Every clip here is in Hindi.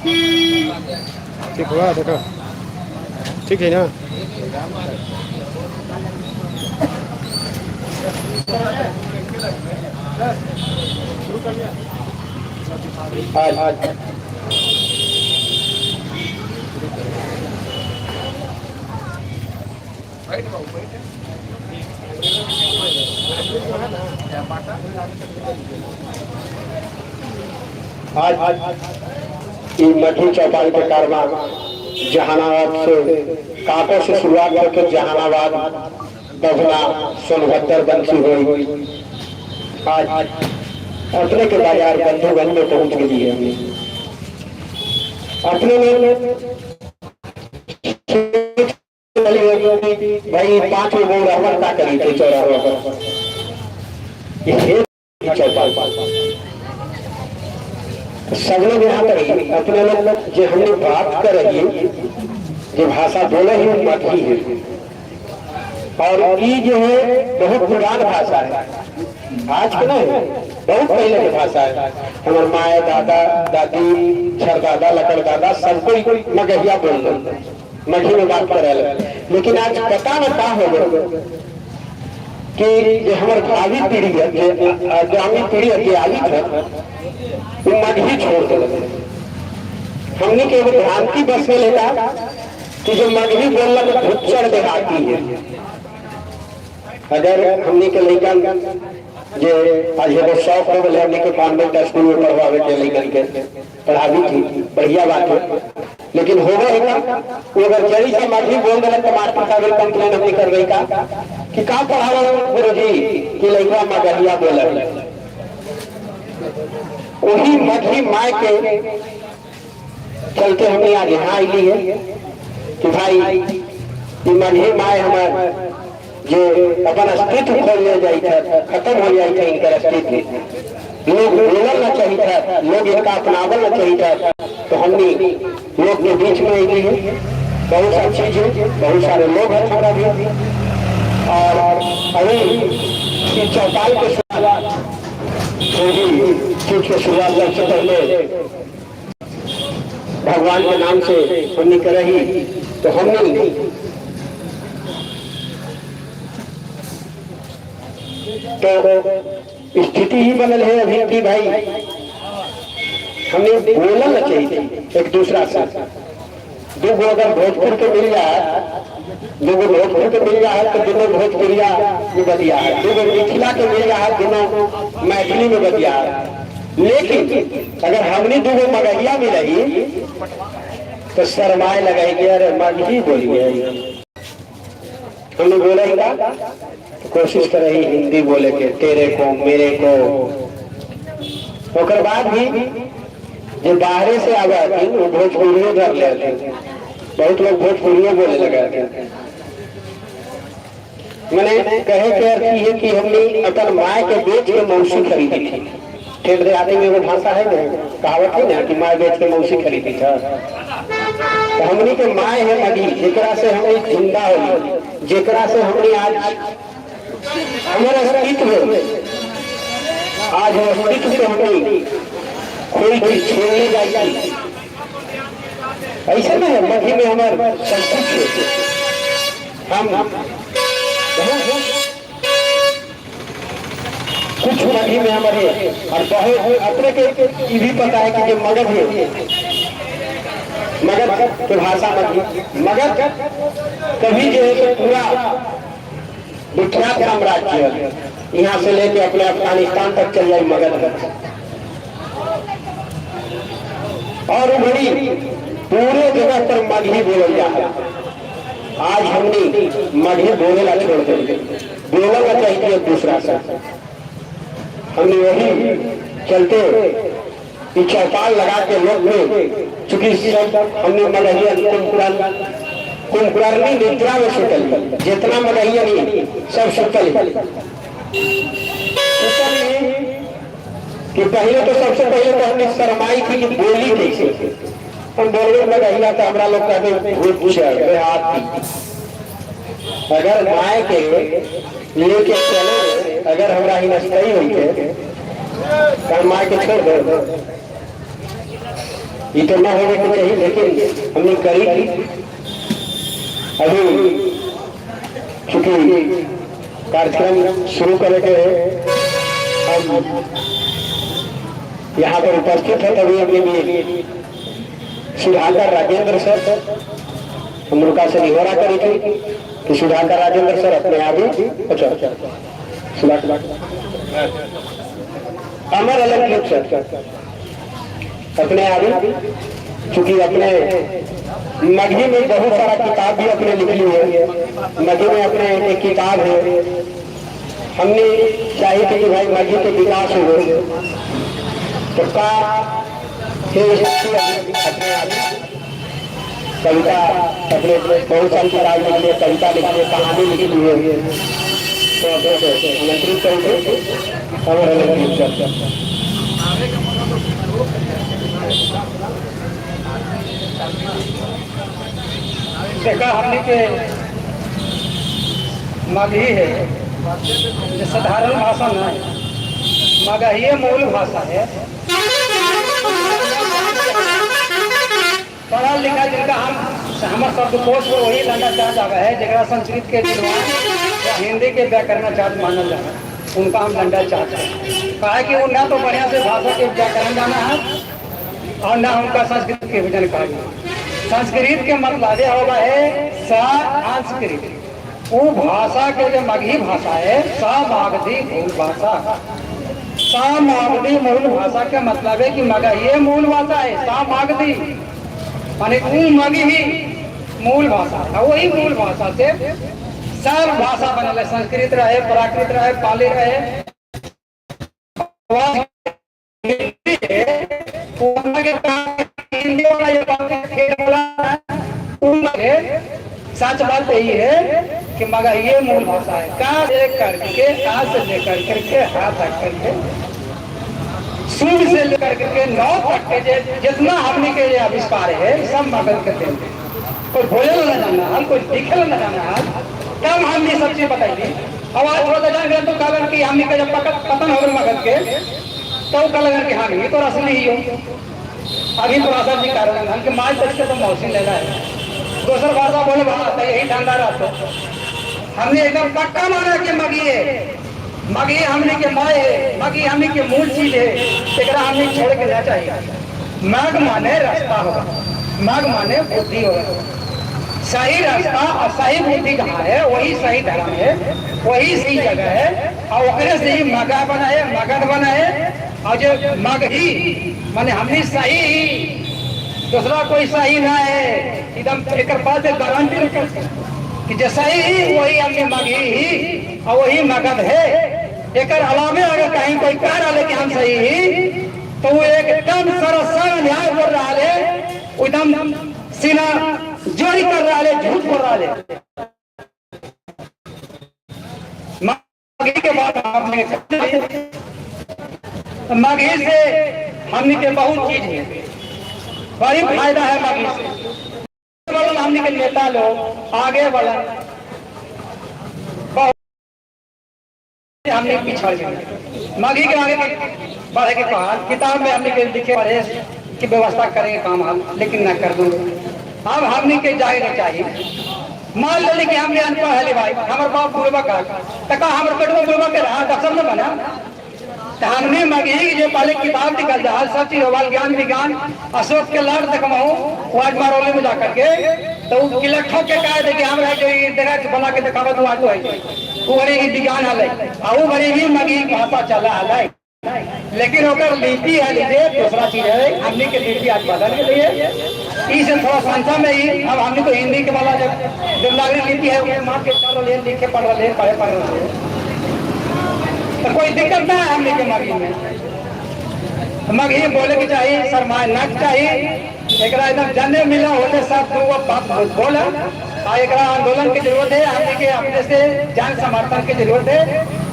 ठीक हुआ देखो, ठीक है ना। आज मठू चौपाल के कारवा जहानाबाद से कांटों से शुरुआत करके जहानाबाद बभना सोनभद्र बंसी हुई। आज अपने के बाजार बंधुगंज में पहुंच गई है। अपने में भाई 5 लोग रहमता करी थे चौराहे पर। सब लोग यहाँ पर अपने लोग जो हमने बात कर रही जो भाषा बोले ही मठी है, और ये जो है बहुत पुरान भाषा है, आज के नहीं बहुत पहले की भाषा है। हमारे माए दादा दादी छरदादा लकड़दादा सब कोई मगहिया बोल रहे मठी में बात कर रहे। लेकिन आज पता न का हो गए कि जो हमारे भावी पीढ़ी है, आगामी पीढ़ी है आई है, वो मगही छोड़ दे। हमने के भ्रांति बस में लेता कि जो मगही बोलना तो भुच्चड़ देहाती है। अगर हमने के लड़का जो आज एगो शौक हो गए हमने के कॉन्वेंट स्कूल में पढ़वावे के लड़कन के पढ़ावी थी, बढ़िया बात है। लेकिन हो गए वो अगर जड़ी से मगही बोल रहे तो मास्टर साहब कंप्लेन हमने कर गई कि का पढ़ावा गुरुजी कि लड़का मगहिया बोल रहे। वही मगही माय के चलते हमने आज यहाँ आई है कि भाई ये मगही माय हमारे जो अपन अस्तित्व खोल ले जाए था, खत्म हो जाए थे इनका अस्तित्व। लोग बोलना चाहिए था, लोग इनका अपनावना चाहिए था। तो हमने लोग के बीच में आई है, बहुत सारी चीजें, बहुत सारे लोग हैं हमारा भी। और अभी चौपाल के शुरुआत चीज के शुरुआत से पहले भगवान के नाम से हमने करी। तो हमने तो स्थिति ही बदल है अभी की भाई। हमें बोलना चाहिए एक दूसरा से। दो अगर भोजपुर के मिल जाए, दो भोजपुर के मिल जाए तो दोनों भोजपुरिया में बदिया है, दो मिथिला के मिल जाए दोनों मैथिली में बदिया है। लेकिन अगर हमने दो मगहिया मिलाई तो शर्माए लगाएगी, अरे मगही बोलिए। हमने बोलेगा कोशिश कर रही हिंदी बोले के, तेरे को मेरे को। उसके बाद भी जो बाहर से आ गए थे वो भोजपुरी धर ले थे, बहुत लोग भोजपुरी बोले लगे थे। मैंने कहे के अर्थ ये कि हमने अपन माय के बेच के मौसी खरीदी थी। ठेठ देहाती में वो भाषा है ना, कहावत है ना कि माय बेच के मौसी खरीदी था। तो हमने के माय है मगही, जेकरा से हमें जिंदा हो, जेकरा से हमने आज हमारा अस्तित्व आज अस्तित्व से हमें कोई चीज छोड़ने जाएगी ऐसा नहीं है। मगही में हमारे सब कुछ हम कुछ मगही में हमारे और बहुत अपने के भी पता है कि जो मगध है, मगध की भाषा मगध कभी जो है पूरा विख्यात साम्राज्य यहाँ से लेके अपने अफगानिस्तान तक चल जाए मगध। और बड़ी पूरे जगह पर मगही बोल जाए। आज हमने मगही बोलेला छोड़ देंगे, बोलना चाहिए एक दूसरा से। हमने वही चलते चौपाल लगा के लोग में चूंकि हमने मगहिया कुंकुरारनी निद्रा में सुतल, जितना मगहिया नहीं सब सुतल कि पहले तो सबसे पहले तो हमने शर्माई थी कि बोली कैसे। हम बोलने मगहिया तो हमारा लोग कहते भूत हाथ। अगर माय के लेके चले, अगर हमारा ही नष्टई हुई है तो माय के छोड़ दो। ये तो ना होने को चाहिए, लेकिन हमने करी थी। अभी चूंकि कार्यक्रम शुरू करेंगे, हम यहाँ पर उपस्थित है, तभी अपने भी सुधाकर राजेंद्र सर, हम उनका से निहोरा करी थी कि सुधाकर राजेंद्र सर अपने आगे अमर अलग सर अपने आगे, चूंकि अपने मगही में बहुत सारा किताब भी अपने लिख ली है, मगही में अपने एक किताब है। हमने चाहिए थी कि भाई मगही के विकास हो तो का अपने आगे कविता, अपने बहुत सारी किताब लिख लिए, कविता लिख लिए, कहानी लिख ली है, तो आमंत्रित करेंगे अमर अलग सर। देखा हमने के मगही है, जो साधारण भाषा न है, मगही मूल भाषा है। पढ़ा लिखा जिनका हमारे शब्दकोश में वही लंडा चार्ज आ है, जरा संस्कृत के विद्वान या हिंदी के व्याकरणाचार्य मानल जाए, उनका हम लंडा चार्ज है। कहा कि वो ना तो बढ़िया से भाषा के व्याकरण जाना है और ना उनका संस्कृत के जानकारी। संस्कृत के मतलब होगा है संस्कृत, वो भाषा के जो मगही भाषा है, समागधी मूल भाषा। समागधी मूल भाषा का मतलब है कि मगही मूल भाषा है, समागधी माने मगही मूल भाषा, वही मूल भाषा से सब भाषा बनल है। संस्कृत रहे, प्राकृत रहे, पाली रहे, सच बात यही है कि मगर ये मूल भाषा है। कहाँ से करके, कहाँ से लेकर करके हाथ तक करके, सूर्य से लेकर करके नौ तक के जितना हमने के लिए आविष्कार है सब मगध के देंगे। कोई बोले न जाना हाल, कोई दिखे न जाना हाल, तब हमने सब चीज बताई। आवाज थोड़ा जान गया तो कहा कि हमने का जब पतन हो गए मगध के, तो कहा लगा कि हाँ ये तो असली ही हो। अभी तो असर जी कारण के माल तक के तो मौसम ले रहा है। दूसरा भाषा बोले भाषा यही धंधा रहा। हमने एकदम पक्का माना कि मगी है, मगी हमने के माए है, मगी हमने के मूल चीज है, एक हमने छोड़ के जाना चाहिए। मग माने रास्ता होगा, मग माने बुद्धि होगा। सही रास्ता और सही बुद्धि कहाँ है, वही सही धर्म है, वही सही जगह है। और ओकरे से ही मगा बनाए, मगध बनाए। और जो मग ही माने हमने सही ही, दूसरा कोई सही ना है, एकदम एक बात गारंटी कि जो सही ही वही हमने मगी ही और वही मगध है। एक अलावे अगर कहीं कोई कह रहा है कि हम सही ही, तो वो एकदम सरसर न्याय बोल रहा है, एकदम सीना जोरी कर रहा है, झूठ बोल रहा है। मगी के बाद हमने मगी से हमने के बहुत चीज है, बड़ी फायदा है मगी से। हमने के नेता लोग आगे बढ़ा, हमने पिछड़ गए। मगी के आगे बढ़े के बाद किताब में हमने के लिखे पढ़े की व्यवस्था करेंगे काम हम, लेकिन न कर दूंगे। अब हमने के जाए चाहिए। मान ली कि हमने अनपढ़ है भाई, हमारे बाप बुढ़वा का तका हमारे पेटवा बुढ़वा के रहा डॉक्टर न बना, तो हमने मगी जो पहले किताब निकल जाए सब चीज होगा, ज्ञान विज्ञान अशोक के लाड़ देखमाओ वाज मारौली में जाकर के, तो किला ठोक के कहा थे कि हमरा जो देखा बना के दिखावा तो आज है वो बड़ी ही विज्ञान है और वो बड़ी ही मगी भाषा चला है। लेकिन ओकर लिपि है लीजिए दूसरा चीज है, हमने के लिपि आज बदल के लिए इसे थोड़ा संख्या में ही। अब हमने तो हिंदी के वाला जब देवनागरी लिपि है वो मार के पढ़ रहे, लिखे पढ़ रहे, पढ़े पढ़ रहे, तो कोई दिक्कत ना है हमने के मगी में। मगी बोले की चाहिए, शर्मा नक चाहिए, एक एकदम जन्म मिला होते सब बात बोला और एक आंदोलन की जरूरत है, हमने के अपने से जन समर्थन की जरूरत है।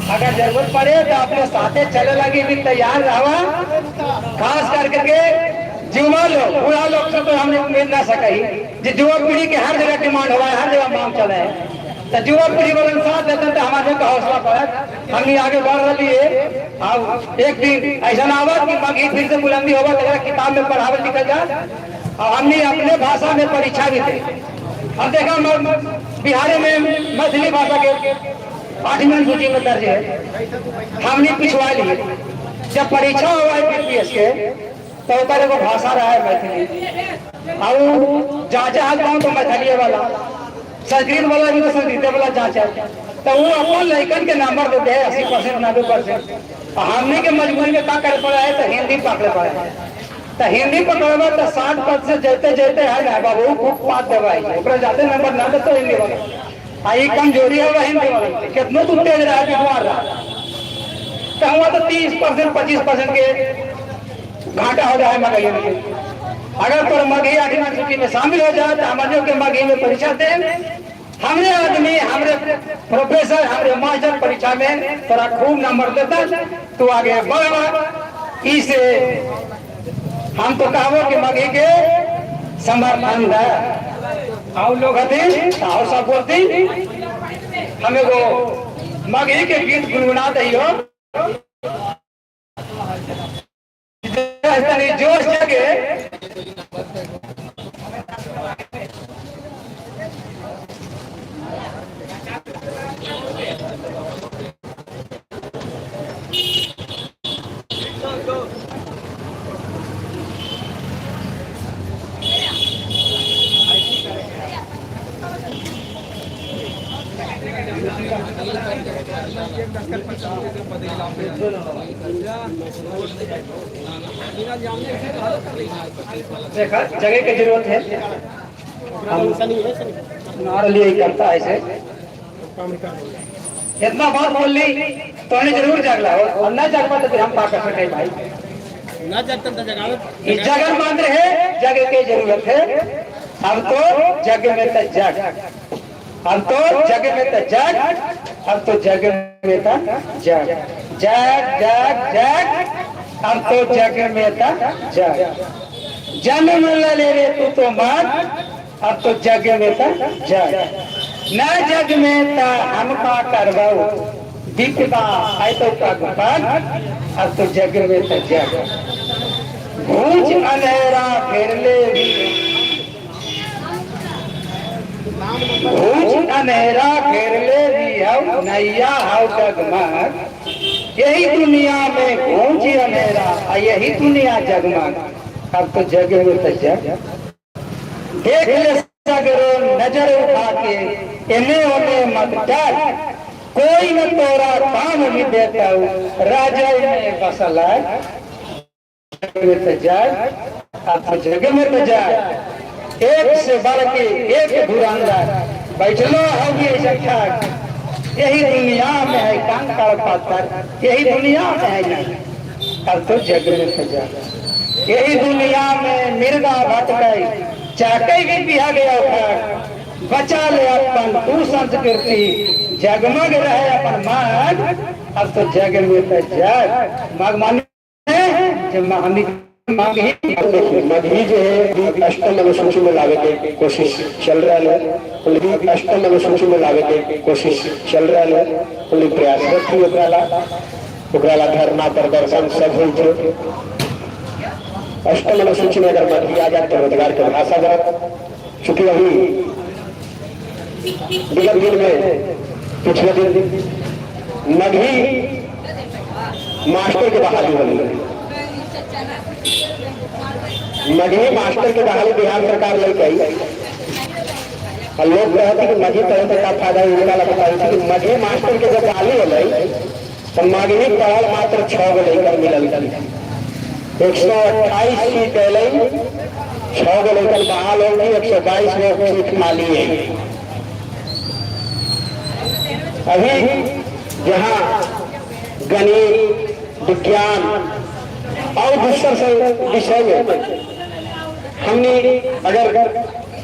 अगर जरूरत पड़े तो अपने साथे चले लगी भी तैयार रहा। खास करके युवा लोग, बुढ़ा लोग से तो हमने उम्मीद ना सकी, जो युवा पीढ़ी के हर जगह डिमांड हुआ है, हर जगह मांग चला है तो युवा पीढ़ी वाले साथ देते तो हमारे का हौसला बढ़े, हमने आगे बढ़ रही है। अब एक दिन ऐसा ना होगा कि बाकी फिर से बुलंदी होगा तो किताब में पढ़ावे निकल जाए। और हमने अपने भाषा में परीक्षा भी दी। हम देखा बिहार में मैथिली भाषा के 8वीं सूची में दर्ज है, हमने पिछवा लिए। जब परीक्षा हुआ है बीपीएस के तो ऊपर एगो भाषा रहा है मैथिली, और जांचा हाथ गाँव तो मैथिली वाला, संस्कृत वाला भी तो संस्कृत वाला जांचा, तो वो अपन लड़कन के नंबर देते हैं 80% 90%। हमने के मजबूरी में क्या करे पड़ा है तो हिंदी पकड़े पड़ा है। तो हिंदी पकड़े तो 60% जेते जेते है ना बाबू खूब पात दवाई जाते नंबर ना दे तो हिंदी वाला आई कमजोरी है हिंदी वाला कितनों तू तेज रहा है मार रहा तो हुआ तो 30% 25% के घाटा हो जाए मगही में। अगर तो मगही 8वीं सूची में शामिल हो जाए तो हमारे के मगही में परीक्षा दे, हमरे आदमी हमरे प्रोफेसर हमरे मास्टर परीक्षा में थोड़ा खूब नंबर देता तो आगे बढ़। इसे हम तो कहो कि मगही के समर्थन है और लोग और सब बोलती हमें वो मगही के गीत गुनगुना दियो जोश जगे। देखा जगह की जरूरत है, हम लिए करता है ऐसे। इतना बात बोल ली तो उन्हें जरूर जागला हो और न जाग पाते फिर हम पा कर सके भाई न जागता जगह मात्र है, जगह की जरूरत है। अब तो जगह में तो जग, अब तो जगह में तो जग, अब तो जगह में था जग जग जग जग, अब तो जगह में था जग जन्म ले रे तू तो मान, अब तो जगह में था जग न जग में था हम का करवाओ दीपिका आय तो का गुपान, अब तो जगह में था जग भूज अंधेरा फेर ले भूज अंधेरा फेर ले नैया हाउ जगमग, यही दुनिया में भूज अंधेरा यही दुनिया जगमग, अब तो जगह में तो जग देख ले सगरो नजर उठा के इन्हें उन्हें मत डर, कोई न तोरा काम भी देता हूँ राजा में बसला जगह में तो जग, अब तो जगह में तो जग एक से बढ़ के एक धुरंधर बैठलो होगी इकट्ठा, यही दुनिया में है कंकड़ पत्थर, यही दुनिया में है नहीं, अब तो जग में तो जग यही दुनिया में मिर्गा भटक चाटे भी पिया गया उठा, बचा ले अपन तू संस्कृति जगमग रहे अपन मन, अब तो जग में तो जग मग माने मगही जो है अष्टम अनुसूची में लावे के कोशिश चल रहा है, अष्टम अनुसूची में लावे के कोशिश चल रहा है, उन्हें प्रयासरत थी ओकरा धरना प्रदर्शन सब हो। अष्टम अनुसूची में अगर मगही आ जाए तो रोजगार के भाषा बना, चूंकि अभी विगत दिन में पिछले दिन मगही मास्टर की बहाली हो रही, मगही मास्टर की बहाली बिहार सरकार लेके आई और लोग कहते कि मगही तरह से का फायदा उनका लगता है कि मगही मास्टर के जब बहाली हो गई तो मगही पढ़ल मात्र 6 गो लेकर मिलल 128 सीट गई, 6 गो लेकर बहाल होगी, 122 लोग सीट माली है। अभी जहाँ गणित विज्ञान और दूसरे विषय में हमने अगर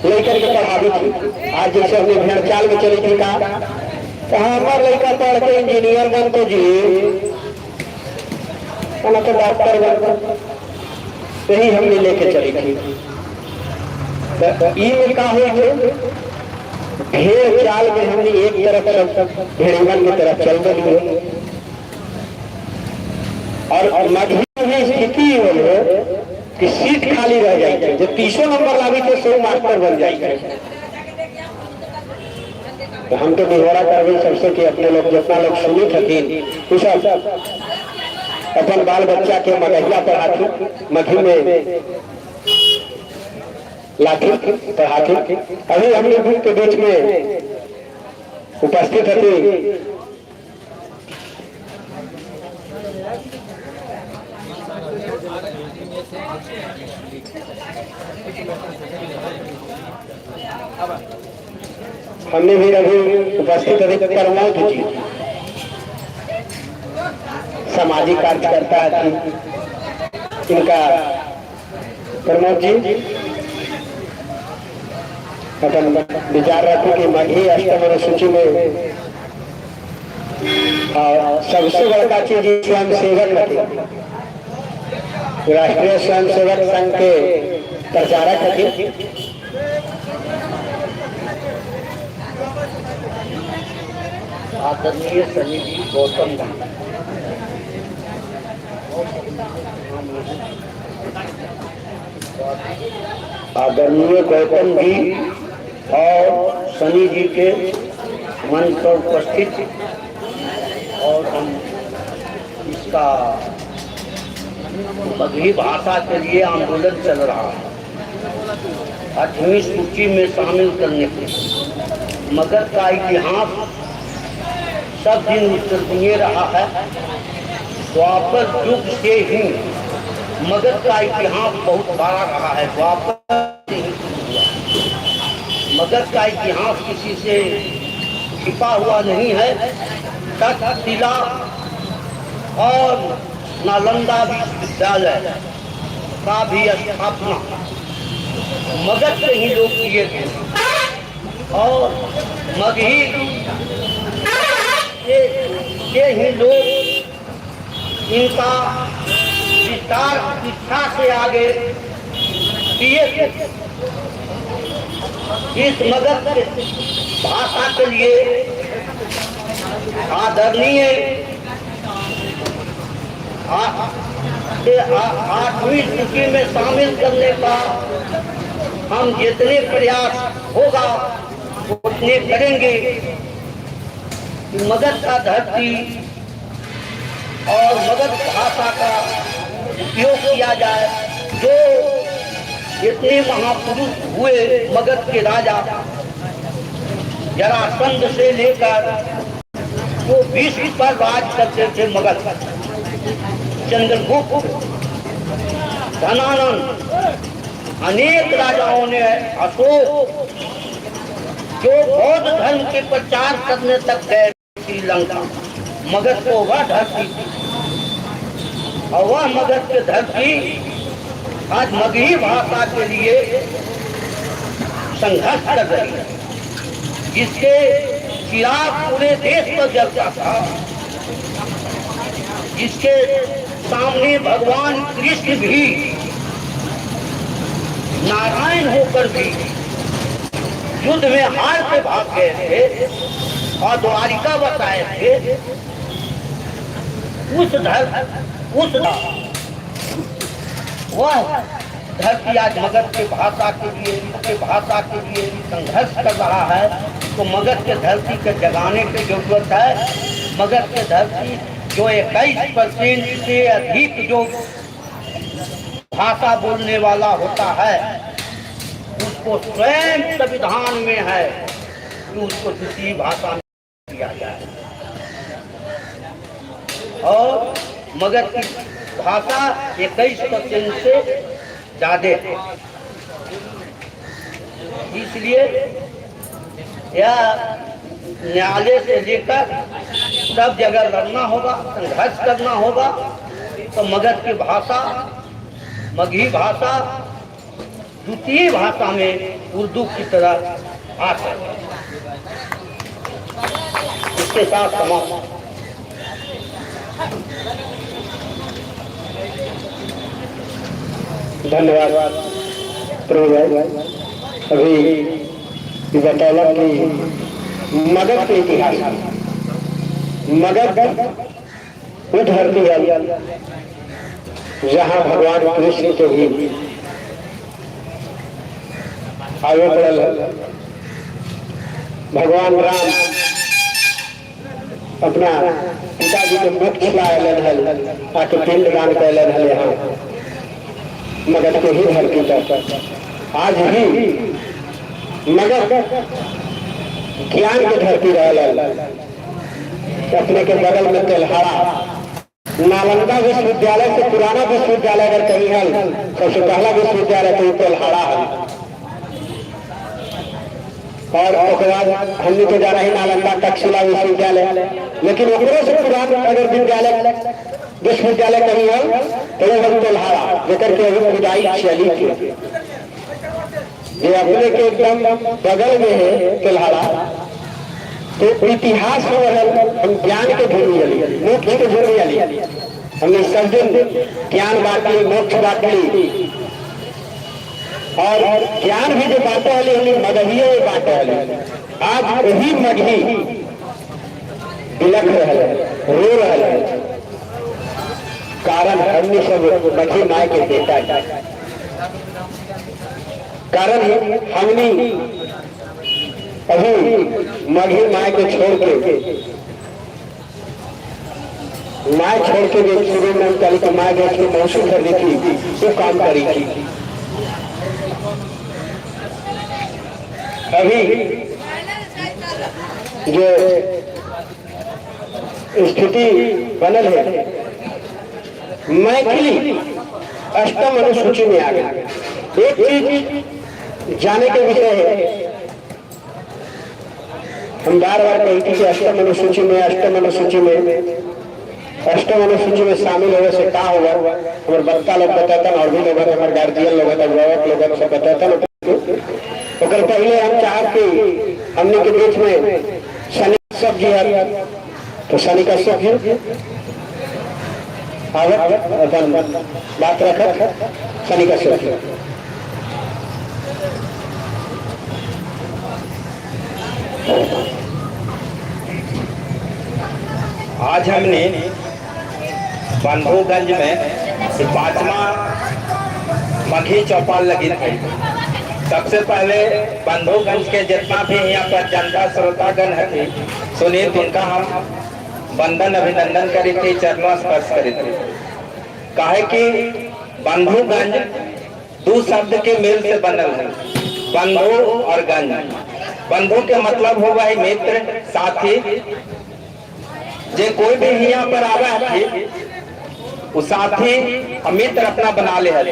लेकर के पढ़ावी थी, आज जैसे हमने भेड़ चाल में चली थी कहा तो हमारे लड़का पढ़ के इंजीनियर बन तो जी तो डॉक्टर बन, यही हमने लेके चली थी। तो ई में कहा हुई थे भेड़ चाल में हमने एक तरफ भेड़ियन की तरफ चल रही है और मधी में स्थिति हो कि सीट खाली रह जाए, जो 30 नंबर लागी तो 100 मास्टर बन जाए। तो हम तो निहोरा कर सबसे कि अपने लोग जितना लोग सुनी थकीन सब अपन बाल बच्चा के मगहिया पढ़ाती, मधी में लाठी पढ़ाती। अभी हम लोग के बीच में उपस्थित थी हमने भी अभी उपस्थित अधिकार जी सामाजिक कार्यकर्ता थी, इनका प्रमोद जी अपन विचार रखे कि मधी अष्टम सूची में सबसे बड़का चीज स्वयं सेवक थे, राष्ट्रीय स्वयं सेवक संघ के प्रचारक थे। आदरणीय सनी जी गौतम आदरणीय गौतम जी और सनी जी के मंच पर उपस्थित, और हम इसका मगही भाषा के लिए आंदोलन चल रहा है 8वीं सूची में शामिल करने के लिए। मगध का इतिहास सब दिन उत्तरनीय रहा है। द्वापर युग से ही मगध का इतिहास बहुत बड़ा रहा है। द्वापर से ही हुआ। मगध का इतिहास किसी से छिपा हुआ नहीं है। तक्षशिला और नालंदा विश्वविद्यालय का भी स्थापना मगध से ही लोग किए थे, और मगही के ही लोग इनका विस्तार शिक्षा से आगे किए थे। इस मगध भाषा के लिए आदरणीय 8वीं सूची में शामिल करने का हम जितने प्रयास होगा उतने करेंगे। मगध का धरती और मगध भाषा का उपयोग किया जाए। जो जितने महापुरुष हुए मगध के राजा, जरासंध से लेकर वो विश्व पर राज करते थे मगध, चंद्रगुप्त, धनानंद, अनेक राजाओं ने, अशोक, जो बौद्ध धर्म के प्रचार करने तक गए श्रीलंका, मगध को वह धरती थी, और वह मगध की धरती आज मगही भाषा के लिए संघर्ष कर रही है, जिसके चिराग पूरे देश पर जलता था, जिसके सामने भगवान कृष्ण भी नारायण होकर भी युद्ध में हार से भाग गए थे और द्वारिका बताए थे। वह धरती आज मगध के भाषा के लिए संघर्ष कर रहा है। तो मगध के धरती के जगाने की जरूरत है। मगध के धरती जो 21% से अधिक जो भाषा बोलने वाला होता है, उसको स्वयं संविधान में है कि उसको दूसरी भाषा में दिया जाए। और मगध की भाषा 21% से ज्यादा है। इसलिए यह न्यायालय से लेकर सब जगह लड़ना होगा, संघर्ष करना होगा। तो मगध की भाषा, मगही भाषा द्वितीय भाषा में उर्दू की तरह आ सके। इसके साथ समाप्त। धन्यवाद प्रभु भाई। अभी कि बतौलत कि मगध के इतिहास में मगध वो धरती है जहाँ भगवान कृष्ण के भी आगे बढ़ल है। भगवान राम अपना पिताजी के मुख खिलायलन है, आके पिंडदान कैलन है यहाँ मगध के ही धरती पर। आज भी मगध ज्ञान के धरती रहल। अपने के बगल में तेल्हाड़ा नालंदा विश्वविद्यालय से पुराना विश्वविद्यालय अगर कहीं है, सबसे पहला विश्वविद्यालय तो तेल्हाड़ा है। और हमने तो जाना ही नालंदा तक्षशिला विश्वविद्यालय, लेकिन ओकरे से पुराना अगर विश्वविद्यालय कहीं है तो वो तेल्हाड़ा, जेकर के अभी खुदाई चली के ये अपने के एकदम बगल में है तेल्हाड़ा। तो इतिहास में हम ज्ञान के भूमि वाली मोक्ष के भूमि वाली हमने सब दिन ज्ञान बांटी, मोक्ष बांटी और ज्ञान भी जो बांटे वाले हमने मगहिए बांटे वाले। आज वही मगही बिलख रहे, रो रहे, कारण हमने सब मगही माय के बेटा है। कारण हमने अभी मगही माय को छोड़ के माय छोड़ के जो शुरू में कल की माय जो उसकी मौसी कर दी थी वो काम करी थी। अभी जो स्थिति बनल है, मैथिली अष्टम अनुसूची में आ गया। एक चीज जाने के विषय है, हम बार बार कहते हैं कि अष्टम अनुसूची में शामिल होने से क्या होगा। हमारे बच्चा लोग बताता और भी लोग हमारे गार्जियन लोग अभिभावक लोग सब बताता। तो पहले हम चाहते हमने के बीच में शनि कश्यप जी है, तो शनि कश्यप जी बात रखा शनि कश्यप जी। आज हमने बंधुगंज में 5वां मगही चौपाल लगी थी। सबसे पहले बंधुगंज के जितना भी यहाँ पर जनता श्रोतागण है सुनिए, उनका हम वंदन अभिनंदन करी थी, चरणों स्पर्श करी थी। काहे कि बंधुगंज दो शब्द के मेल से बनल है, बंधु और गंज। बंधु के मतलब होगा ही मित्र, साथी। जे कोई भी यहाँ पर आवा है वो साथी मित्र अपना बना ले है।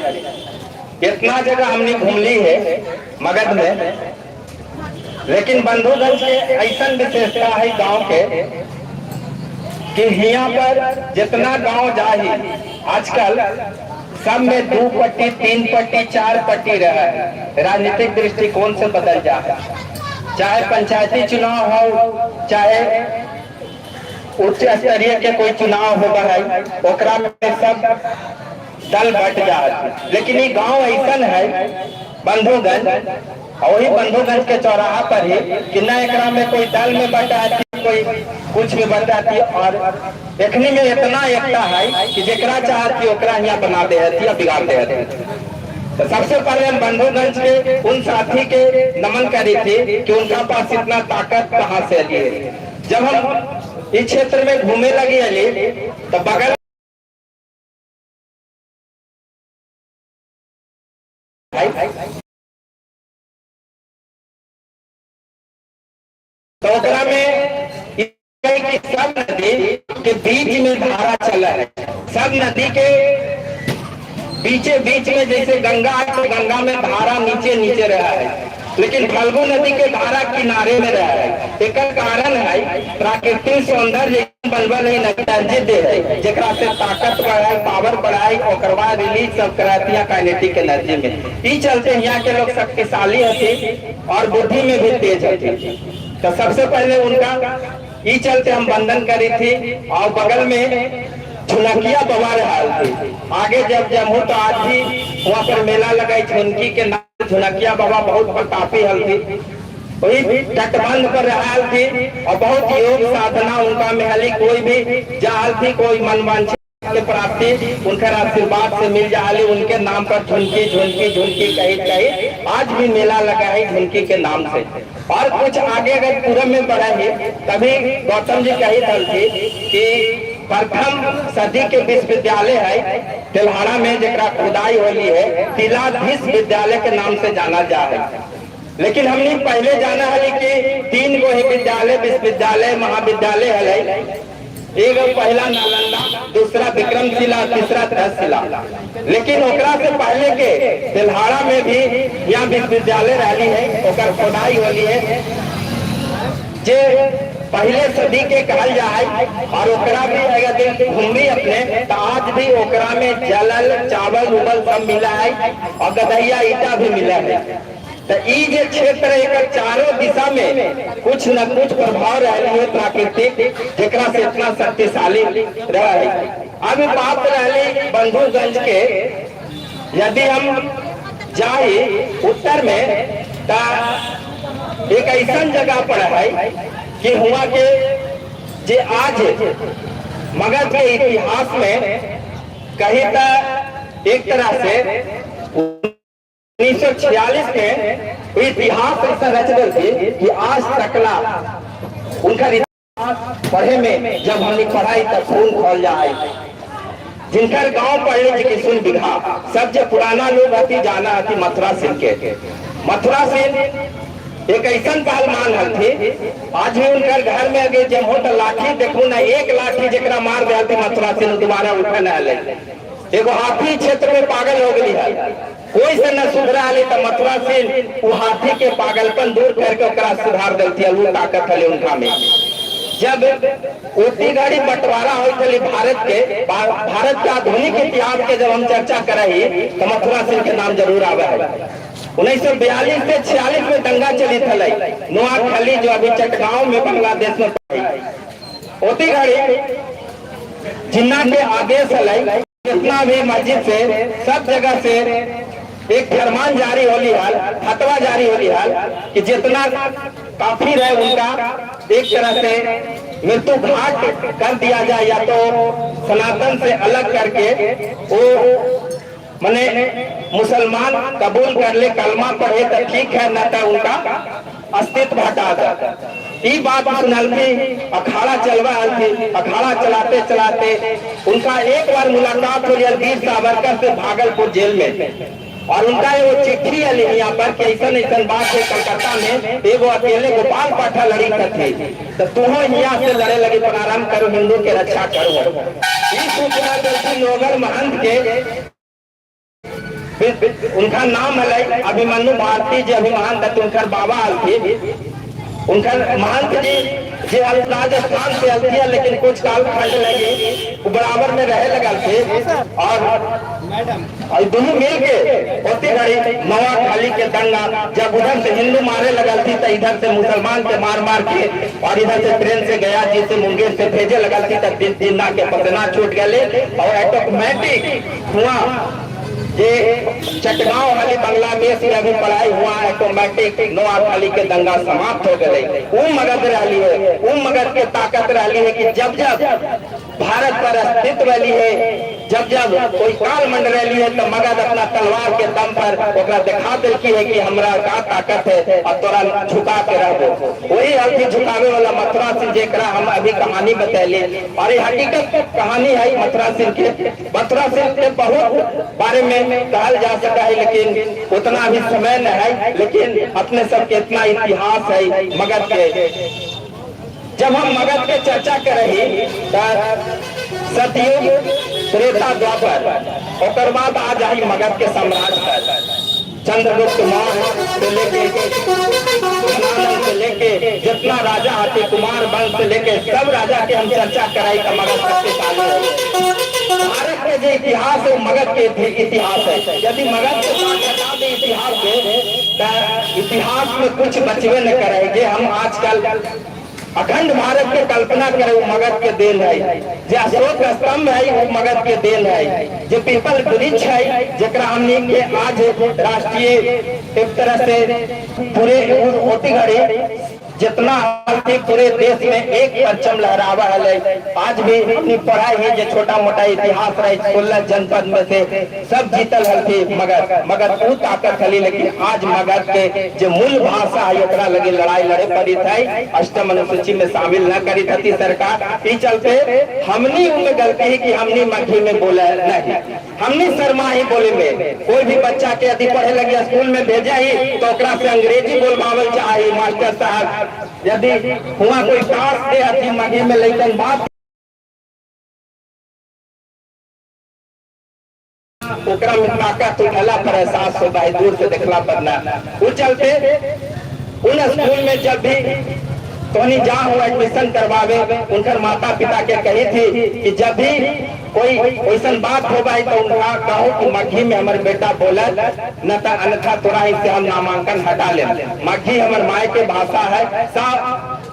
इतना जगह हमने घूम ली है मगध में, लेकिन बंधुगंज के ऐसा विशेषता है गांव के कि यहाँ पर जितना गांव जाही आजकल सब में 2 पट्टी 3 पट्टी 4 पट्टी रहा है। राजनीतिक दृष्टिकोण से बदल जा है, चाहे पंचायती चुनाव हो, चाहे उच्च स्तरीय के कोई चुनाव होगा है, ओकरा में सब दल बट जाए। लेकिन ये गांव ऐसा है बंधुगंज, और वही बंधुगंज के चौराहा पर ही कि न एकरा में कोई दल में बटाती, कोई कुछ भी बटाती, और देखने में इतना एकता है कि जेकरा चाहती ओकरा यहाँ बना दे या बिगाड़ दे। तो सबसे पहले हम बंधुगंज के उन साथी के नमन करी थी कि उनका पास इतना ताकत कहाँ से लिए। जब हम इस क्षेत्र में घूमे लगे तो बगल तो ओकरा में सब नदी के बीच में धारा चला है। सब नदी के बीच में जैसे गंगा है तो गंगा में धारा नीचे नीचे रहा है, लेकिन फल्गु नदी के धारा किनारे में रहा है। एक कारण है प्राकृतिक सौंदर्य बनबल है, नदी दे है, जेकरा से ताकत बढ़ाए, पावर बढ़ाए, और बाद रिलीज सब कराती है काइनेटिक एनर्जी में। ई चलते यहाँ के लोग शक्तिशाली होते और बुद्धि में भी तेज होते। तो सबसे पहले उनका ई चलते हम वंदन करी थी। और बगल में झुनकिया बवार हाल थी। आगे जब जमू तो आज भी वहाँ पर मेला लगाई झुनकी के नाम झुनकिया बाबा बहुत प्रतापी हल थी। वही तटबंध पर रहल थी और बहुत योग साधना उनका में हली, कोई भी जाल थी कोई मनवांछित के प्राप्ति उनकर आशीर्वाद से मिल जाए। उनके नाम पर झुनकी झुनकी झुनकी कही कही आज भी मेला लगा है झुनकी के नाम से। और कुछ आगे अगर पूरब में बढ़ा है तभी गौतम जी कही दल थी कि प्रथम सदी के विश्वविद्यालय है तेल्हाड़ा में जरा खुदाई होली है तिलाधीश विद्यालय के नाम से जाना जा है। लेकिन हमने पहले जाना है कि 3 गो ही विद्यालय विश्वविद्यालय महाविद्यालय है, एक पहला नालंदा, दूसरा विक्रमशिला, तीसरा तक्षशिला। लेकिन ओकरा से पहले के तेल्हाड़ा में भी यहाँ विश्वविद्यालय रही है, ओकर खोदाई होली है जे पहले सदी के कहल जाए। और ओकरा भी अगर घूमी अपने तो आज भी ओकरा में जलल चावल उबल सब मिला है और गदहिया ईटा भी मिला है। तो ई जे क्षेत्र एक चारों दिशा में कुछ न कुछ प्रभाव रही है प्राकृतिक जेकरा से इतना शक्तिशाली रहा है। अब बात रही बंधुगंज के, यदि हम जाए उत्तर में तो एक ऐसा जगह पर है कि हुआ के जे आज मगध के इतिहास में कहीं तो एक तरह से 1946 में इतिहास ऐसा रच गए थे कि आज तकला उनका इतिहास पढ़े में जब हमने पढ़ाई तब खून खोल जाए। जिनकर गांव पढ़े कि सुन बिघा सब जो पुराना लोग हती जाना हती मथुरा सिंह के। मथुरा सिंह एक ऐसा पहलवान हथे, आज भी उनकर घर में अगर जब हो तो लाठी देखो ना, एक लाठी जरा मार दे मथुरा सिंह दोबारा उठा न ले। एगो हाथी क्षेत्र में पागल हो गई है, कोई से न सुधरा ले तो मथुरा सिंह वो हाथी के पागलपन दूर करके ओकरा सुधार देती है। ताकत है उनका में। जब उतनी गाड़ी बंटवारा हो चली भारत के आधुनिक इतिहास के जब हम चर्चा करे तो मथुरा सिंह के नाम जरूर आवे है। 1942 से 46 में दंगा चली थी नोआखाली जो अभी चटगांव में बांग्लादेश में पड़ी। उतनी गाड़ी जिन्ना के आदेश है जितना भी मस्जिद से सब जगह से एक फरमान जारी होली हाल, फतवा जारी होली हाल कि जितना काफिर है उनका एक तरह से मृत्यु घाट कर दिया जाए या तो सनातन से अलग करके वो माने मुसलमान कबूल कर ले, कलमा पढ़े तो ठीक है, न तो उनका अस्तित्व हटा जाता। ये बात सुनल थी, अखाड़ा चलवा थी। अखाड़ा चलाते चलाते उनका एक बार मुलाकात हो गया वीर सावरकर से भागलपुर जेल में। और उनका वो चिट्ठी है यहाँ पर कि ऐसा बात है कलकत्ता में एगो अकेले गोपाल पाठा लड़ी थे तो तुम यहाँ से लड़े लगे, प्रारंभ करो, हिंदू के रक्षा करो। ये सूचना देती नोगल महंत के, उनका नाम है अभिमन्यु भारती जी अभिमान उनकर बाबा थे। उनका महंत जी जे राजस्थान से अलती है, लेकिन कुछ काल खंड लगे वो बराबर में रहे लगा थे। और दोनों मिल के होती घड़ी नोआखाली के दंगा जब उधर से हिंदू मारे लगा थी तो इधर से मुसलमान के मार मार के और इधर से ट्रेन से गया जी से मुंगेर से भेजे लगा थी तब दिना के पतना छूट गए और ऑटोमेटिक हुआ ये चटगांव वाली बांग्लादेश में अभी पढ़ाई हुआ ऑटोमेटिक नोआखाली के दंगा समाप्त हो गए। वो मगध रही है, वो मगध के ताकत रही है कि जब जब भारत पर अस्तित्व रही है, जब जब कोई काल मंड रही है तो मगध अपना तलवार के दम पर ओकरा दिखा देती है कि हमरा का ताकत है और तोरा झुका के रहो। वही अभी झुकावे वाला मथुरा सिंह जेकरा हम अभी कहानी बतैले और ये हकीकत कहानी है मथुरा सिंह के। मथुरा सिंह के बहुत बारे में कहल जा सका है लेकिन उतना भी समय न है, लेकिन अपने सबके इतना इतिहास है मगध के। जब हम मगध के चर्चा कर रही सतयुग त्रेता द्वापर और बाद आ जाए मगध के साम्राज्य पर चंद्रगुप्त मौर्य से लेके जितना राजा आते कुमार वंश से लेके सब राजा के हम चर्चा कराई का मगध शक्तिशाली है। भारत के जो इतिहास है मगध के इतिहास है। यदि मगध के इतिहास है इतिहास में कुछ बचवे न करेंगे। हम आजकल अखंड भारत के कल्पना करे वो मगध के देन है, जो अशोक स्तंभ है वो मगध के देन है, जो पीपल वृक्ष है जरा हमने के आज राष्ट्रीय एक तरह से पूरे होती घड़ी जितना हाल थी पूरे देश में एक परचम लहरावा है। आज भी अपनी पढ़ाई है जो छोटा मोटा इतिहास रहे 16 जनपद में से सब जीतल हल थी मगध वो ताकत हली, लेकिन आज मगध के जो मूल भाषा है ओकरा लगे लड़ाई लड़े पड़ी थी, अष्टम अनुसूची में शामिल न करी थी सरकार। इस चलते हमनी उनमें गलती है कि हमनी मगही में बोले नहीं, हमनी शर्मा ही बोले में। कोई भी बच्चा के यदि पढ़े लगे स्कूल में भेजा ही तो ओकरा से अंग्रेजी बोलवावल चाहिए मास्टर साहब, यदि हुआ कोई टास्क दे अथी मगे में लेकिन बात ओकरा में ताकत उठला पर एहसास होता है, दूर से देखला पर ना। वो चलते उन स्कूल में जब भी तोनी जहाँ हुआ एडमिशन करवावे उनकर माता पिता के कही थी कि जब भी कोई वैसा बात हो भाई तो उनका कहो कि मगही में हमारे बेटा बोला न तो अन्यथा तोरा से हम नामांकन हटा ले। मगही हमारे माय के भाषा है, सब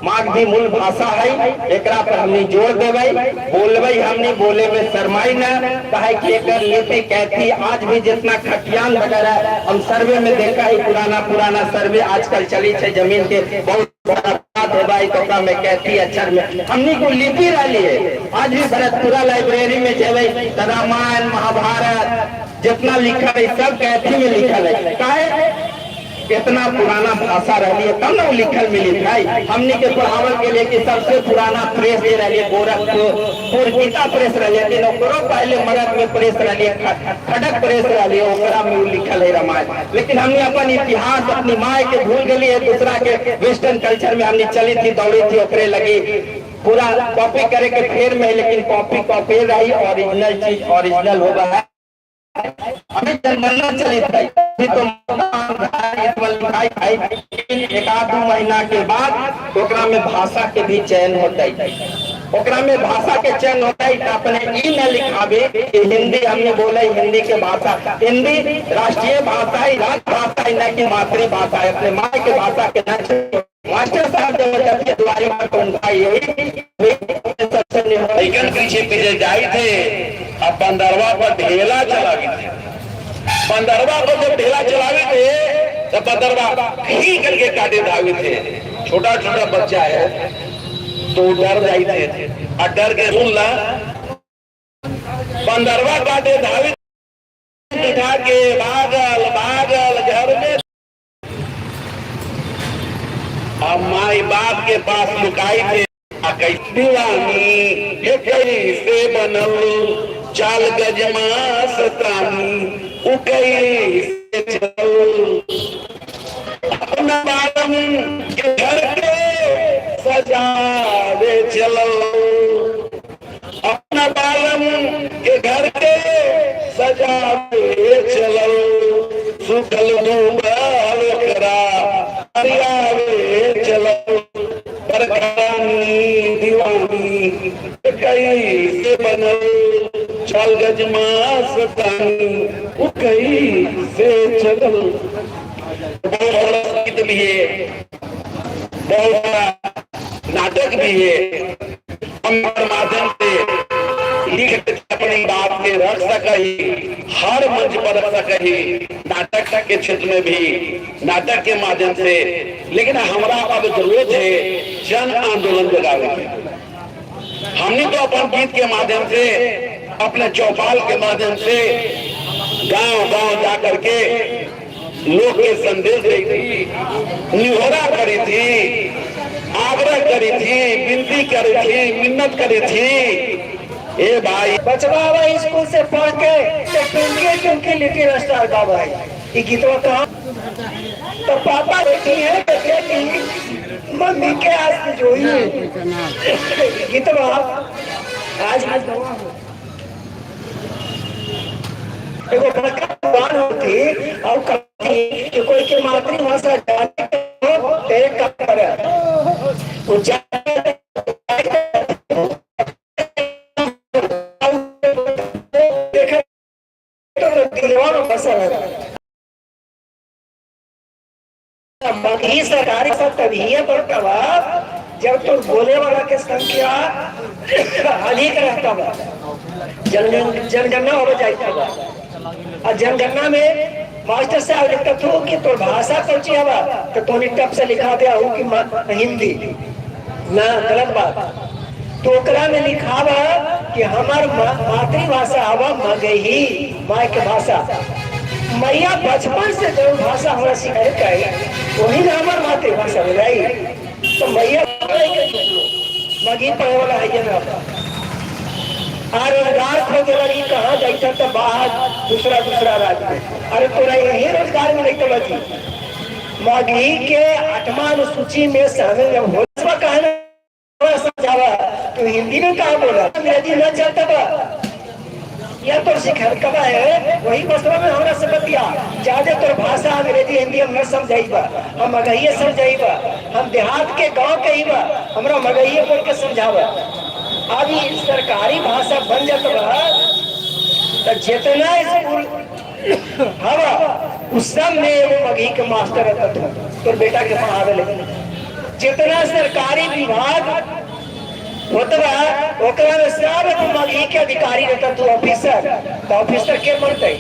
मगही मूल भाषा है, एकरा पर हमने जोर देवे बोलवे, हमने बोले में शर्माई न कहे कि एक लिपि कहती। आज भी जितना खटियान वगैरह हम सर्वे में देखा है, पुराना सर्वे आजकल चली है जमीन के बहुत भाई तो में कहती अक्षर में हमनी को लिपि रही है। आज भी भरतपुरा लाइब्रेरी में जेबे रामायण महाभारत जितना लिखा है सब कहती में लिखल है, काहे इतना पुराना भाषा रही है तब ना लिखल मिली है। हमने के पढ़ावल के लिए कि सबसे पुराना प्रेस दे रही है गोरखपुर गीता प्रेस रही है, लेकिन पहले मगध में प्रेस रही है, खड़क प्रेस रही है, ओकरा में लिखल है रामायण। लेकिन हमने अपन इतिहास अपनी माय के भूल गई है, दूसरा के वेस्टर्न कल्चर में हमने चली थी दौड़ी थी ओकरे लगी पूरा कॉपी करे के फेर में, लेकिन कॉपी रही ओरिजिनल चीज ओरिजिनल होगा है। हमें जनगणना चली थी तो एक आध महीना के बाद ओकरा में भाषा के भी चयन होता है, ओकरा में भाषा के चयन होता है। अपने ई न लिखावे कि हिंदी हमने बोले हिंदी के भाषा, हिंदी राष्ट्रीय भाषा है, राजभाषा है, न कि मातृभाषा है, अपने माँ के भाषा के न। मास्टर साहब जब द्वारी में उनका यही पीछे पीछे जाए थे, अब बंदरवा पर ढेला चला गए थे। बंदरवा पर जब ढेला चलावे थे तब बंदरवा खी करके काटे धावे थे। छोटा छोटा बच्चा है तो डर जाए थे और डर के सुन ला बंदरवा काटे धावे उठा के भागल भागल घर में अब माई बाप के पास लुकाई थे। दीवानी कैसे बनल चाल गजमा सतानी कैसे चल अपना बालम के घर के सजावे चलो, अपना बालम के घर के सजावे चलो, सुखल डूबल करा हरियावे चलो, बरखानी दीवानी कैसे बनल चाल गजमा सतानी कैसे चल। बहुत बड़ा गीत भी है, बहुत बड़ा नाटक भी है, हम माध्यम से लिख अपनी बात के रख सके, हर मंच पर रख सके, नाटक के क्षेत्र में भी नाटक के माध्यम से। लेकिन हमारा अब जरूरत है जन आंदोलन जगाने की। हमने तो अपन गीत के माध्यम से अपने चौपाल के माध्यम से गांव गांव जाकर के लोग के संदेश दी थी, निहोरा करी थी, आग्रह करी थी, विनती करी थी, मिन्नत करी थी। ए भाई बचवा स्कूल से पढ़ के टुनके लिटिल स्टार का भाई ये गीतवा कहा तो पापा बैठी है बेटी मम्मी के आज जो ही गीतवा आज एगो भगवान होती और कहती कि कोई के मातृभाषा जाने हो एक काम करे वो सरकारी सब तभी है पर जब तो बोले वाला के संख्या अधिक रहता बा, जनगणना हो जाता बा, और जनगणना में मास्टर साहब लिखता था कि तो भाषा कौची हवा, तो तोनी टप से लिखा दिया हूँ कि हिंदी ना, गलत बात। तो ओकरा में लिखा बा कि हमार मातृभाषा हवा मगही, माय के भाषा। मैया बचपन से जो भाषा हमारा सिखाई कही वही ना हमार मातृभाषा हो जाए। तो मैया मगी पढ़े वाला है ना, रोजगार खोजे लगी कहाँ जाता तो बाहर दूसरा राज्य में। अरे तोरा यही रोजगार में नहीं तो बची। मगही के 8वां अनुसूची में शामिल हो कहना समझावा, तो हिंदी में कहा बोला, अंग्रेजी न चलता बा, या तो सिखल कबा है वही बसवा में हमरा से बतिया। ज्यादा तोर भाषा अंग्रेजी हिंदी हम न समझाइबा, हम मगहिये समझाइबा, हम देहात के गांव के ही बा, हमरा मगहिये बोल के समझावा। अब ये सरकारी भाषा बन जाता बा तो जितना स्कूल हवा उस सब में वो मगही के मास्टर रहता था, तो बेटा के पढ़ावे लगे। जितना सरकारी विभाग होता बा ओकरा में सब मगही के अधिकारी रहता, तू ऑफिसर, तो ऑफिसर के बनते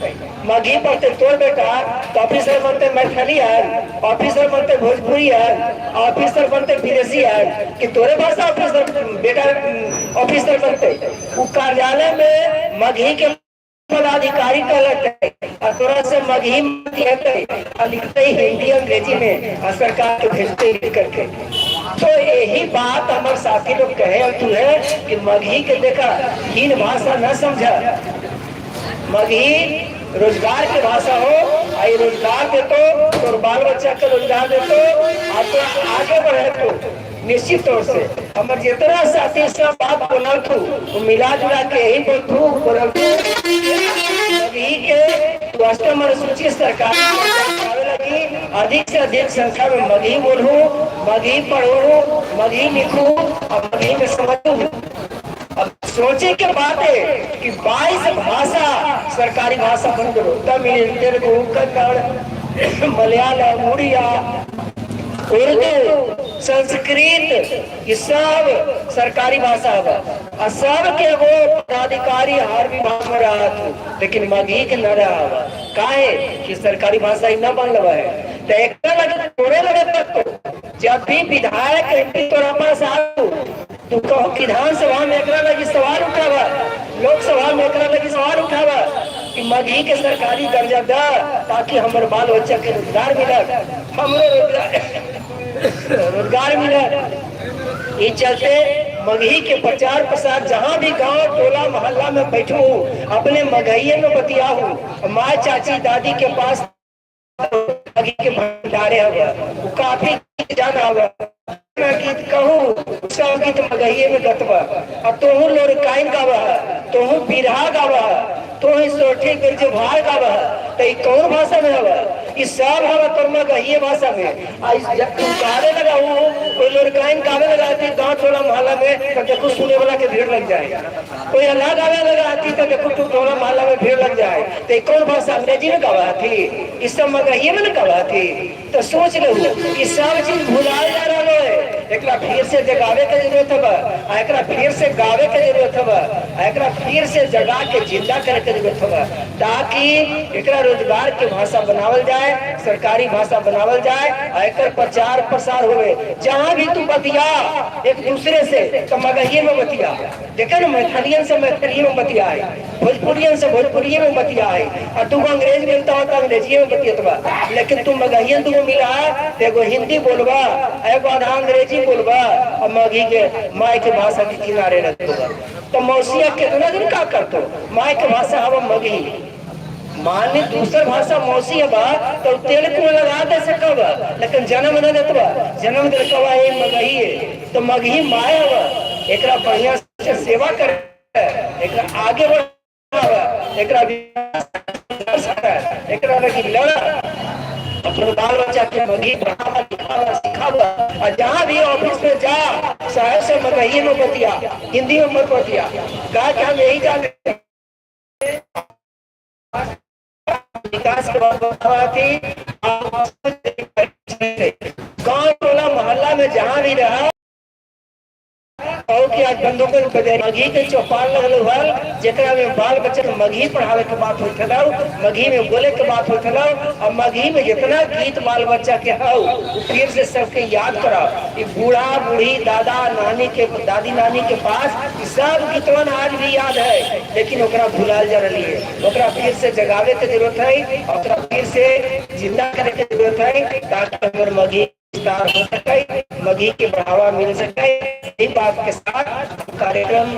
मगही पढ़ते तोर बेटा, तो ऑफिसर बनते मैथिलियन, ऑफिसर बनते भोजपुरियन, ऑफिसर बनते विदेशी है कि तोरे भाषा ऑफिसर बेटा ऑफिसर बनते। वो कार्यालय में मगही के पदाधिकारी कहते और तोरा से मगही लिखते ही हिंदी अंग्रेजी में और सरकार के भेजते लिख करके। तो यही बात हमारे साथी लोग कहे और तू है कि मगही के देखा हीन भाषा न समझा। मगही रोजगार की भाषा हो, आई रोजगार दे तो बाल बच्चा के रोजगार दे तो आगे बढ़े। तो निश्चित तौर से हमारे जितना साथी सब बात बोलल थू वो मिला जुला के यही बोलल के अष्टम अनुसूची सरकार लगी अधिक से अधिक संख्या में मगही बोलू, मगही पढ़ू, मगही लिखू और मगही में समझू। अब सोचे के बात है कि 22 भाषा सरकारी भाषा बन गई, तमिल, तेलुगु, कन्नड़, मलयालम, उड़िया, उर्दू, संस्कृत, ये सब सरकारी भाषा है और सब के वो पदाधिकारी हर विभाग में रहा था, लेकिन मगही के न रहा हुआ काहे कि सरकारी भाषा ही न बन लगा है। तो एक लगे थोड़े लगे तक तो जब भी विधायक एमपी तोरा पास आऊ तू कहो विधानसभा में एक लगी सवाल उठावा, लोकसभा में एक लगी सवाल उठावा कि मगही के सरकारी दर्जा दा ताकि हमारे बाल बच्चा के रोजगार मिलत, हमरो रोजगार मिलत। ये चलते मगही के प्रचार प्रसार जहाँ भी गांव टोला मोहल्ला में बैठू अपने मगहिये में बतियाहू। माँ चाची दादी के पास मगही के भंडारे हुआ वो काफी जाना हुआ गीत कहूँ सब गीत मगहिये में गतवा और तोहू लोरकाइन गावा, तोहू बिरहा गावा, तोहू सोठी बिरजभार गावा। तो ये कौन भाषा में हवा? ये सब हवा तो मगहिये भाषा में। जब तुम गावे लगा कोई लोरकाइन गावे लगाती गाँव टोला मोहल्ला में तो देखो सुने वाला के भीड़ लग जाए, कोई अल्लाह गावे लगाती तो देखो तुम टोला मोहल्ला में भीड़ लग जाए। तो ये कौन भाषा अंग्रेजी में गावा थी, इस सब मगहिये में गावा थी। तो सोच लो कि सब चीज भुला जा रहा है, एक फिर से जगावे के जरूरत है, एक फिर से गावे के जरूरत है, एक फिर से जगा के जिंदा करे के जरूरत है ताकि एक रोजगार के भाषा बनावल जाए, सरकारी भाषा बनावल जाए, एक प्रचार प्रसार होवे। जहाँ भी तू बतिया एक दूसरे से तो मगहिये में बतिया, देखे ना मैथिलियन से मैथिली में बतिया है, भोजपुरियन से भोजपुरी में बतिया है, और तुम अंग्रेज मिलता हो तो अंग्रेजी में बतियतवा। लेकिन तुम मगहियन तुम मिला तो एगो हिंदी बोलबा, एगो आधा अंग्रेजी बोलबा और मगही के माय के भाषा के किनारे रहता। तो मौसिया कितना दिन का करतो माय के भाषा हवा मगही। मान ली दूसर भाषा मौसी बा तो तेल को लगा दे सकबा, लेकिन जन्म न देतबा, जन्म देतबा ये मगही है। तो मगही माय हवा, एकरा बढ़िया से सेवा करे, एकरा आगे बढ़ावा, एकरा एकरा लगी लड़ा, अपने बाल बच्चा के मगही पढ़ावा लिखावा सिखावा। और जहाँ भी ऑफिस में जा शहर से मगही में बतिया, हिंदी में मत बतिया। कहा कि हम यही जानते विकास के बाद गाँव टोला मोहल्ला में जहाँ भी रहा आज बंदों को बजाय मघी के चौपाल लगल हल जेकरा में बाल बच्चे के मघी पढ़ावे के बात होत हलो, मघी में बोले के बात होत हलो, और मघी में जितना गीत बाल बच्चा के हो फिर से सबके याद कराओ। ये बूढ़ा बूढ़ी दादा नानी के दादी नानी के पास सब गीतवन आज भी याद है, लेकिन ओकरा भुलाल जा रही है। ओकरा फिर से जगावे के जरूरत है, ओकरा फिर से जिंदा करे के जरूरत है, ताकि अगर मघी विस्तार हो सके, मघी के बढ़ावा मिल सके। इसी बात के साथ कार्यक्रम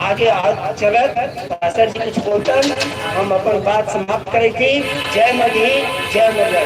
आगे चलत सर जी कुछ बोलतन हम अपन बात समाप्त करे थी। जय मघी जय मगर।